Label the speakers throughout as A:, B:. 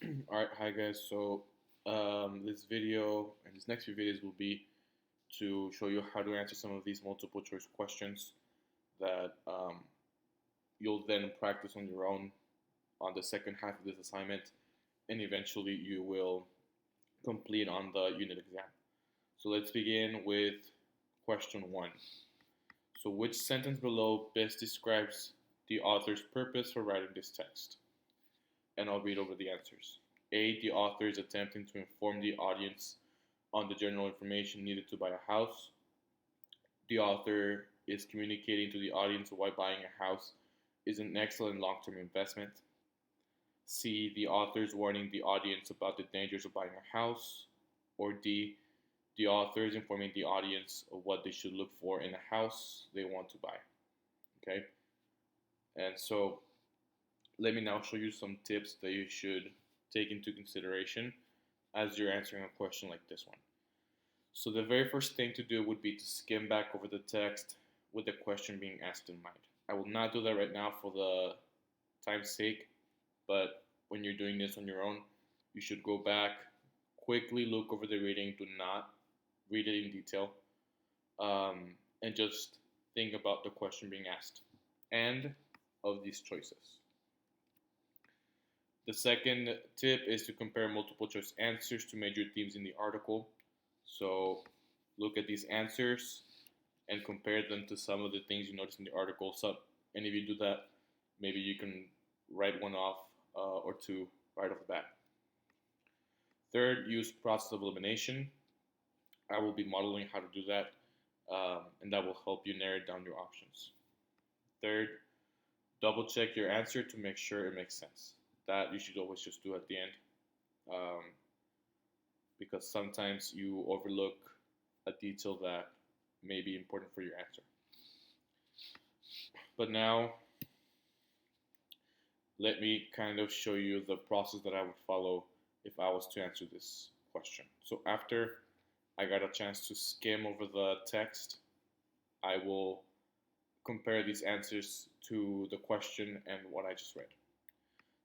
A: Alright, hi guys. This video and this next few videos will be to show you how to answer some of these multiple choice questions that you'll then practice on your own on the second half of this assignment, and eventually you will complete on the unit exam. So let's begin with question one. So, which sentence below best describes the author's purpose for writing this text? And I'll read over the answers. A. The author is attempting to inform the audience on the general information needed to buy a house. The author is communicating to the audience why buying a house is an excellent long term investment. C. The author is warning the audience about the dangers of buying a house. Or D. The author is informing the audience of what they should look for in a house they want to buy. Okay? And so let me now show you some tips that you should take into consideration as you're answering a question like this one. So the very first thing to do would be to skim back over the text with the question being asked in mind. I will not do that right now for the time's sake, but when you're doing this on your own, you should go back, quickly look over the reading, do not read it in detail, and just think about the question being asked and of these choices. The second tip is to compare multiple choice answers to major themes in the article. So look at these answers and compare them to some of the things you notice in the article. And if you do that, maybe you can write one off or two right off the bat. Third, use process of elimination. I will be modeling how to do that, and that will help you narrow down your options. Third, double check your answer to make sure it makes sense. That you should always just do at the end, because sometimes you overlook a detail that may be important for your answer. But now, let me kind of show you the process that I would follow if I was to answer this question. So after I got a chance to skim over the text, I will compare these answers to the question and what I just read.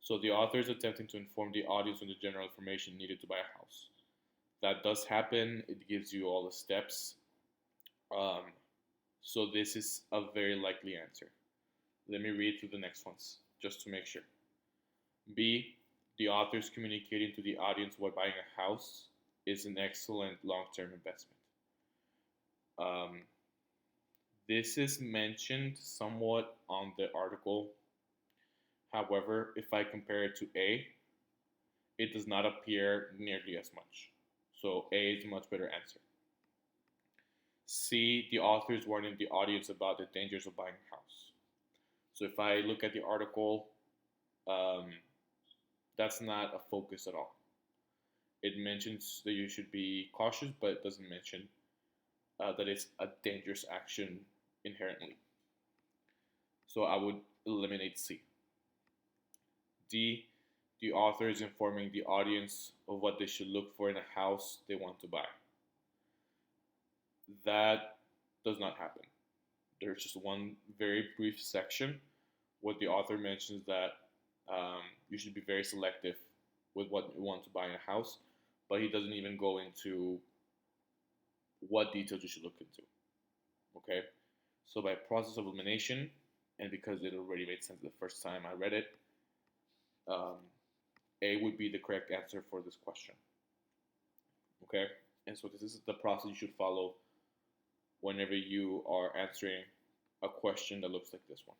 A: So the author is attempting to inform the audience on the general information needed to buy a house. That does happen. It gives you all the steps. So this is a very likely answer. Let me read through the next ones just to make sure. B. The author is communicating to the audience why buying a house is an excellent long-term investment. This is mentioned somewhat on the article. However, if I compare it to A, it does not appear nearly as much. So A is a much better answer. C, the author is warning the audience about the dangers of buying a house. So if I look at the article, that's not a focus at all. It mentions that you should be cautious, but it doesn't mention that it's a dangerous action inherently. So I would eliminate C. D, the author is informing the audience of what they should look for in a house they want to buy. That does not happen. There's just one very brief section where the author mentions that you should be very selective with what you want to buy in a house, but he doesn't even go into what details you should look into. Okay? So by process of elimination, and because it already made sense the first time I read it, A would be the correct answer for this question. Okay? And so this is the process you should follow whenever you are answering a question that looks like this one.